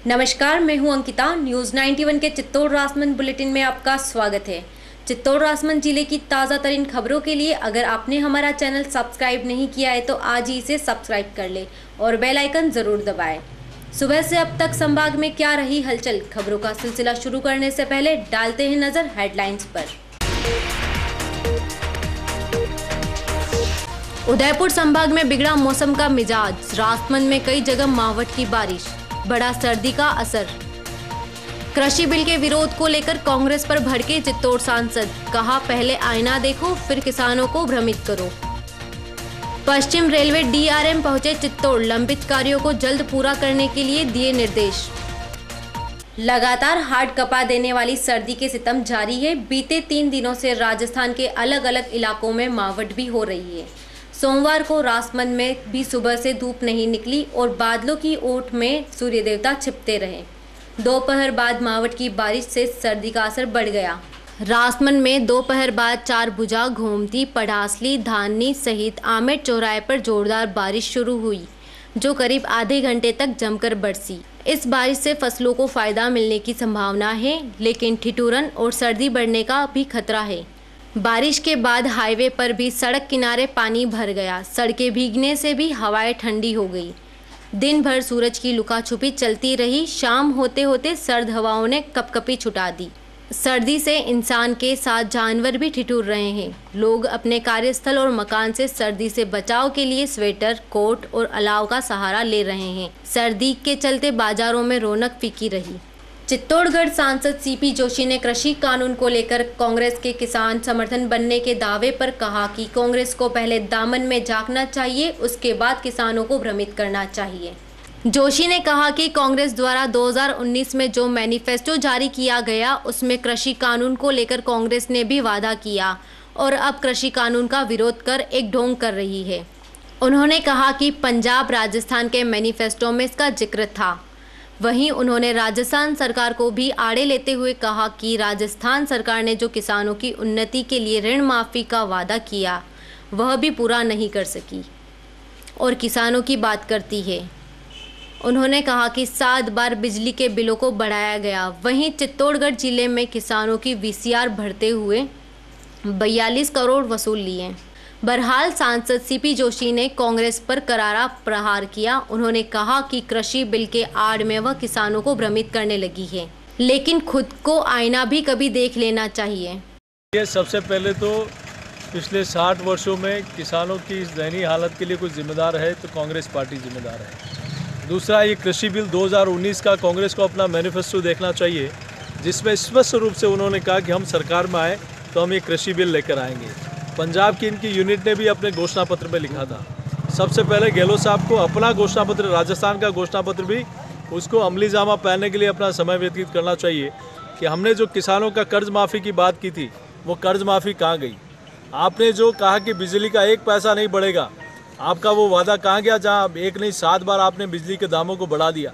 नमस्कार, मैं हूं अंकिता। न्यूज़ 91 के चित्तौड़ राजमंद बुलेटिन में आपका स्वागत है। चित्तौड़ राजमंद जिले की ताज़ा तरीन खबरों के लिए अगर आपने हमारा चैनल सब्सक्राइब नहीं किया है तो आज ही इसे सब्सक्राइब कर ले और बेल आइकन ज़रूर दबाएं। सुबह से अब तक संभाग में क्या रही हलचल, खबरों का सिलसिला शुरू करने से पहले डालते हैं नजर हेडलाइंस पर। उदयपुर संभाग में बिगड़ा मौसम का मिजाज, राजमंद में कई जगह मावठ की बारिश, बड़ा सर्दी का असर। कृषि बिल के विरोध को लेकर कांग्रेस पर भड़के चित्तौड़ सांसद, कहा पहले आईना देखो फिर किसानों को भ्रमित करो। पश्चिम रेलवे डीआरएम पहुंचे चित्तौड़, लंबित कार्यों को जल्द पूरा करने के लिए दिए निर्देश। लगातार हाड़ कपा देने वाली सर्दी के सितम जारी है। बीते 3 दिनों से राजस्थान के अलग अलग इलाकों में मावठ भी हो रही है। सोमवार को राजमंद में भी सुबह से धूप नहीं निकली और बादलों की ओट में सूर्य देवता छिपते रहे। दोपहर बाद मावठ की बारिश से सर्दी का असर बढ़ गया। राजमंद में दोपहर बाद 4 भुजा, घोमती, पढ़ासली, धानी सहित आमेर चौराहे पर जोरदार बारिश शुरू हुई, जो करीब आधे घंटे तक जमकर बरसी। इस बारिश से फसलों को फायदा मिलने की संभावना है, लेकिन ठिठुरन और सर्दी बढ़ने का भी खतरा है। बारिश के बाद हाईवे पर भी सड़क किनारे पानी भर गया। सड़कें भीगने से भी हवाएं ठंडी हो गई। दिन भर सूरज की लुकाछुपी चलती रही। शाम होते होते सर्द हवाओं ने कपकपी छुटा दी। सर्दी से इंसान के साथ जानवर भी ठिठुर रहे हैं। लोग अपने कार्यस्थल और मकान से सर्दी से बचाव के लिए स्वेटर, कोट और अलाव का सहारा ले रहे हैं। सर्दी के चलते बाजारों में रौनक फीकी रही। चित्तौड़गढ़ सांसद सीपी जोशी ने कृषि कानून को लेकर कांग्रेस के किसान समर्थन बनने के दावे पर कहा कि कांग्रेस को पहले दामन में झांकना चाहिए, उसके बाद किसानों को भ्रमित करना चाहिए। जोशी ने कहा कि कांग्रेस द्वारा 2019 में जो मैनिफेस्टो जारी किया गया उसमें कृषि कानून को लेकर कांग्रेस ने भी वादा किया और अब कृषि कानून का विरोध कर एक ढोंग कर रही है। उन्होंने कहा कि पंजाब, राजस्थान के मैनिफेस्टो में इसका जिक्र था। वहीं उन्होंने राजस्थान सरकार को भी आड़े लेते हुए कहा कि राजस्थान सरकार ने जो किसानों की उन्नति के लिए ऋण माफ़ी का वादा किया वह भी पूरा नहीं कर सकी और किसानों की बात करती है। उन्होंने कहा कि 7 बार बिजली के बिलों को बढ़ाया गया। वहीं चित्तौड़गढ़ जिले में किसानों की वीसीआर भरते हुए 42 करोड़ वसूल लिए। बहरहाल सांसद सीपी जोशी ने कांग्रेस पर करारा प्रहार किया। उन्होंने कहा कि कृषि बिल के आड़ में वह किसानों को भ्रमित करने लगी है, लेकिन खुद को आईना भी कभी देख लेना चाहिए। ये सबसे पहले तो पिछले 60 वर्षों में किसानों की इस दयनीय हालत के लिए कोई जिम्मेदार है तो कांग्रेस पार्टी जिम्मेदार है। दूसरा, ये कृषि बिल 2019 का कांग्रेस को अपना मैनिफेस्टो देखना चाहिए, जिसमें स्पष्ट रूप से उन्होंने कहा कि हम सरकार में आए तो हम ये कृषि बिल लेकर आएंगे। पंजाब की इनकी यूनिट ने भी अपने घोषणा पत्र में लिखा था। सबसे पहले गहलोत साहब को अपना घोषणा पत्र, राजस्थान का घोषणा पत्र भी उसको अमली जामा पहनने के लिए अपना समय व्यतीत करना चाहिए कि हमने जो किसानों का कर्ज माफ़ी की बात की थी वो कर्ज माफ़ी कहाँ गई। आपने जो कहा कि बिजली का 1 पैसा नहीं बढ़ेगा, आपका वो वादा कहाँ गया जहाँ 1 नहीं 7 बार आपने बिजली के दामों को बढ़ा दिया।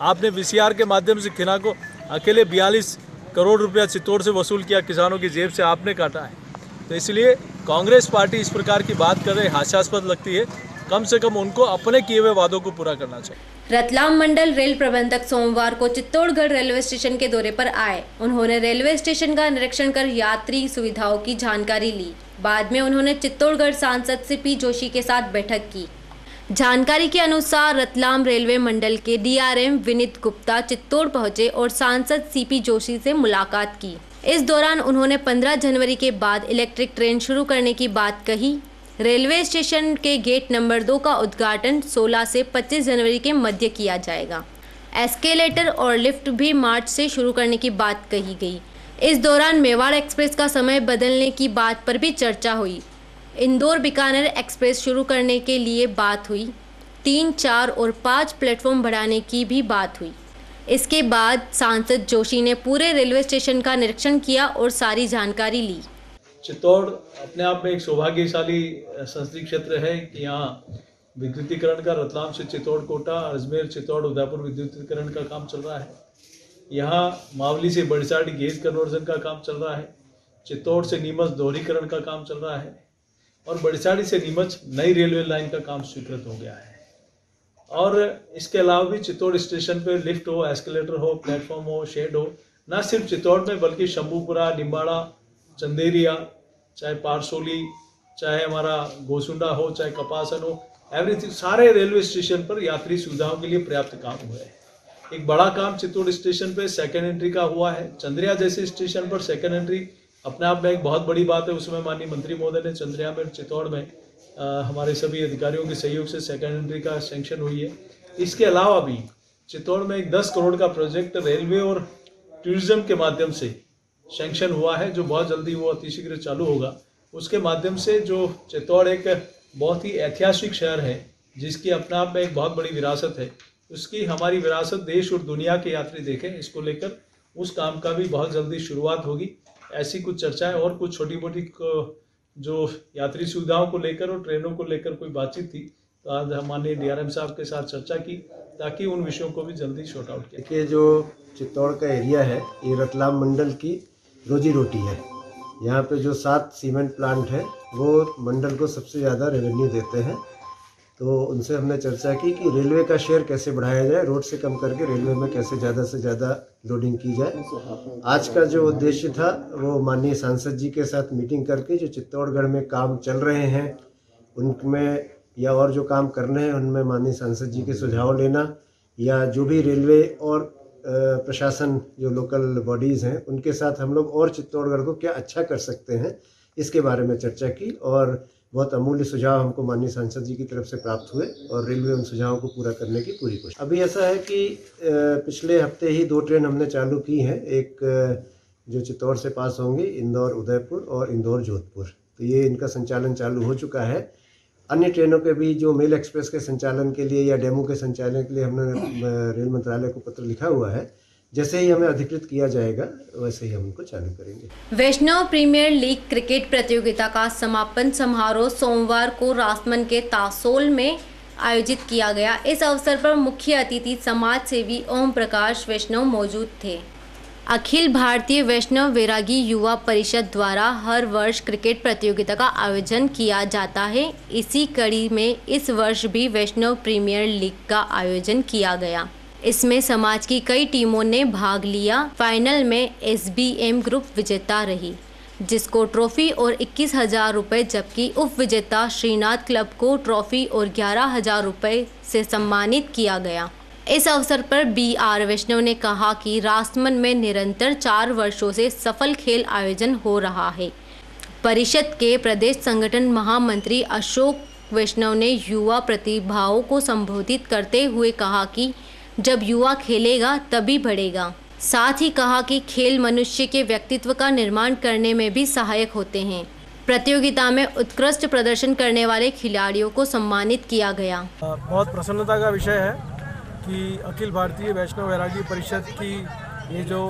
आपने वीसीआर के माध्यम से खिना को अकेले 42 करोड़ रुपया चित्तौड़ से वसूल किया, किसानों की जेब से आपने काटा है। तो इसलिए कांग्रेस पार्टी इस प्रकार की बात कर रहे हास्यास्पद लगती है। कम से कम उनको अपने किए हुए वादों को पूरा करना चाहिए। रतलाम मंडल रेल प्रबंधक सोमवार को चित्तौड़गढ़ रेलवे स्टेशन के दौरे पर आए। उन्होंने रेलवे स्टेशन का निरीक्षण कर यात्री सुविधाओं की जानकारी ली। बाद में उन्होंने चित्तौड़गढ़ सांसद सीपी जोशी के साथ बैठक की। जानकारी के अनुसार रतलाम रेलवे मंडल के डीआरएम विनीत गुप्ता चित्तौड़ पहुंचे और सांसद सीपी जोशी से मुलाकात की। इस दौरान उन्होंने 15 जनवरी के बाद इलेक्ट्रिक ट्रेन शुरू करने की बात कही। रेलवे स्टेशन के गेट नंबर 2 का उद्घाटन 16 से 25 जनवरी के मध्य किया जाएगा। एस्केलेटर और लिफ्ट भी मार्च से शुरू करने की बात कही गई। इस दौरान मेवाड़ एक्सप्रेस का समय बदलने की बात पर भी चर्चा हुई। इंदौर बीकानेर एक्सप्रेस शुरू करने के लिए बात हुई। 3, 4 और 5 प्लेटफॉर्म बढ़ाने की भी बात हुई। इसके बाद सांसद जोशी ने पूरे रेलवे स्टेशन का निरीक्षण किया और सारी जानकारी ली। चित्तौड़ अपने आप में एक सौभाग्यशाली संसदीय क्षेत्र है कि यहाँ विद्युतीकरण का रतलाम से चित्तौड़ कोटा, अजमेर, चित्तौड़, उदयपुर विद्युतीकरण का काम चल रहा है। यहाँ मावली से बड़साड़ी गेज कन्वर्जन का काम चल रहा है। चित्तौड़ से नीमच दोहरीकरण का काम चल रहा है और बड़साड़ी से नीमच नई रेलवे लाइन का काम स्वीकृत हो गया है। और इसके अलावा भी चित्तौड़ स्टेशन पे लिफ्ट हो, एस्केलेटर हो, प्लेटफॉर्म हो, शेड हो, ना सिर्फ चित्तौड़ में बल्कि शंभूपुरा, निम्बाड़ा, चंदेरिया, चाहे पारसोली, चाहे हमारा गोसुंडा हो, चाहे कपासन हो, एवरीथिंग सारे रेलवे स्टेशन पर यात्री सुविधाओं के लिए पर्याप्त काम हुआ है। एक बड़ा काम चित्तौड़ स्टेशन पे सेकेंड एंट्री का हुआ है। चंद्रिया जैसे स्टेशन पर सेकेंड एंट्री अपने आप में एक बहुत बड़ी बात है। उसमें माननीय मंत्री महोदय ने चंद्रिया में, चित्तौड़ में हमारे सभी अधिकारियों के सहयोग से सेकेंड एंट्री का सैंक्शन हुई है। इसके अलावा भी चित्तौड़ में एक 10 करोड़ का प्रोजेक्ट रेलवे और टूरिज्म के माध्यम से सैंक्शन हुआ है, जो बहुत जल्दी वो अतिशीघ्र चालू होगा। उसके माध्यम से जो चित्तौड़ एक बहुत ही ऐतिहासिक शहर है, जिसकी अपने आप में एक बहुत बड़ी विरासत है, उसकी हमारी विरासत देश और दुनिया के यात्री देखें, इसको लेकर उस काम का भी बहुत जल्दी शुरुआत होगी। ऐसी कुछ चर्चाएं और कुछ छोटी मोटी जो यात्री सुविधाओं को लेकर और ट्रेनों को लेकर कोई बातचीत थी, तो आज हमारे डीआरएम साहब के साथ चर्चा की ताकि उन विषयों को भी जल्दी शॉर्ट आउट किया। देखिए, जो चित्तौड़ का एरिया है ये रतलाम मंडल की रोजी रोटी है। यहाँ पे जो 7 सीमेंट प्लांट है वो मंडल को सबसे ज़्यादा रेवेन्यू देते हैं। तो उनसे हमने चर्चा की कि रेलवे का शेयर कैसे बढ़ाया जाए, रोड से कम करके रेलवे में कैसे ज़्यादा से ज़्यादा लोडिंग की जाए। आज का जो उद्देश्य था वो माननीय सांसद जी के साथ मीटिंग करके जो चित्तौड़गढ़ में काम चल रहे हैं उनमें या और जो काम करने हैं उनमें माननीय सांसद जी के सुझाव लेना, या जो भी रेलवे और प्रशासन जो लोकल बॉडीज़ हैं उनके साथ हम लोग और चित्तौड़गढ़ को क्या अच्छा कर सकते हैं इसके बारे में चर्चा की। और बहुत अमूल्य सुझाव हमको माननीय सांसद जी की तरफ से प्राप्त हुए और रेलवे उन सुझावों को पूरा करने की पूरी कोशिश। अभी ऐसा है कि पिछले हफ्ते ही 2 ट्रेन हमने चालू की हैं। एक जो चित्तौड़ से पास होंगी, इंदौर उदयपुर और इंदौर जोधपुर, तो ये इनका संचालन चालू हो चुका है। अन्य ट्रेनों के भी जो मेल एक्सप्रेस के संचालन के लिए या डेमो के संचालन के लिए हमने रेल मंत्रालय को पत्र लिखा हुआ है। जैसे ही हमें अधिकृत किया जाएगा वैसे ही हम उनको चालू करेंगे। वैष्णव प्रीमियर लीग क्रिकेट प्रतियोगिता का समापन समारोह सोमवार को राजमंद के तासोल में आयोजित किया गया। इस अवसर पर मुख्य अतिथि समाज सेवी ओम प्रकाश वैष्णव मौजूद थे। अखिल भारतीय वैष्णव वैरागी युवा परिषद द्वारा हर वर्ष क्रिकेट प्रतियोगिता का आयोजन किया जाता है। इसी कड़ी में इस वर्ष भी वैष्णव प्रीमियर लीग का आयोजन किया गया। इसमें समाज की कई टीमों ने भाग लिया। फाइनल में SBM ग्रुप विजेता रही, जिसको ट्रॉफी और 21,000 रुपये, जबकि उप विजेता श्रीनाथ क्लब को ट्रॉफी और 11,000 रुपये से सम्मानित किया गया। इस अवसर पर BR वैष्णव ने कहा कि राजमंद में निरंतर 4 वर्षों से सफल खेल आयोजन हो रहा है। परिषद के प्रदेश संगठन महामंत्री अशोक वैष्णव ने युवा प्रतिभाओं को संबोधित करते हुए कहा कि जब युवा खेलेगा तभी बढ़ेगा। साथ ही कहा कि खेल मनुष्य के व्यक्तित्व का निर्माण करने में भी सहायक होते हैं। प्रतियोगिता में उत्कृष्ट प्रदर्शन करने वाले खिलाड़ियों को सम्मानित किया गया। बहुत प्रसन्नता का विषय है कि अखिल भारतीय वैष्णव वैरागी परिषद की ये जो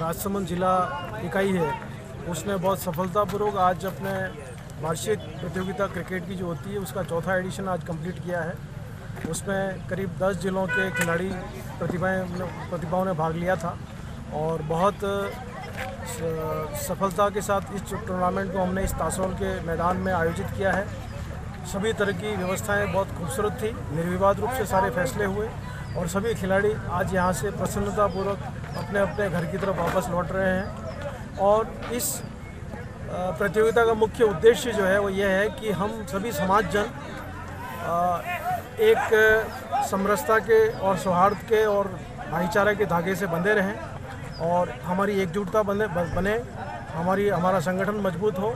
राजसमंद जिला इकाई है उसने बहुत सफलतापूर्वक आज अपने वार्षिक प्रतियोगिता क्रिकेट की जो होती है उसका 4था एडिशन आज कंप्लीट किया है। उसमें करीब 10 जिलों के खिलाड़ी प्रतिभाओं ने भाग लिया था और बहुत सफलता के साथ इस टूर्नामेंट को हमने इस तासोल के मैदान में आयोजित किया है। सभी तरह की व्यवस्थाएं बहुत खूबसूरत थी, निर्विवाद रूप से सारे फैसले हुए और सभी खिलाड़ी आज यहां से प्रसन्नतापूर्वक अपने अपने घर की तरफ वापस लौट रहे हैं। और इस प्रतियोगिता का मुख्य उद्देश्य जो है वो ये है कि हम सभी समाज जन एक समरसता के और सौहार्द के और भाईचारे के धागे से बंधे रहें और हमारी एकजुटता बने, हमारा संगठन मजबूत हो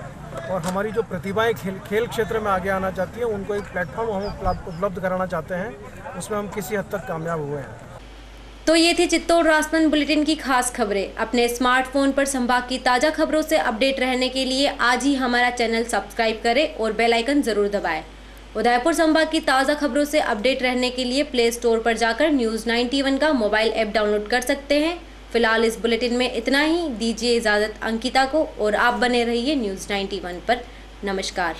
और हमारी जो प्रतिभाएं खेल क्षेत्र में आगे आना चाहती हैं उनको एक प्लेटफॉर्म हम उपलब्ध कराना चाहते हैं। उसमें हम किसी हद तक कामयाब हुए हैं। तो ये थी चित्तौड़ राजमंद बुलेटिन की खास खबरें। अपने स्मार्टफोन पर संभाग की ताज़ा खबरों से अपडेट रहने के लिए आज ही हमारा चैनल सब्सक्राइब करें और बेल आइकन ज़रूर दबाएं। उदयपुर संभाग की ताज़ा खबरों से अपडेट रहने के लिए प्ले स्टोर पर जाकर न्यूज़ 91 का मोबाइल ऐप डाउनलोड कर सकते हैं। फिलहाल इस बुलेटिन में इतना ही। दीजिए इजाज़त अंकिता को और आप बने रहिए न्यूज़ 91 पर। नमस्कार।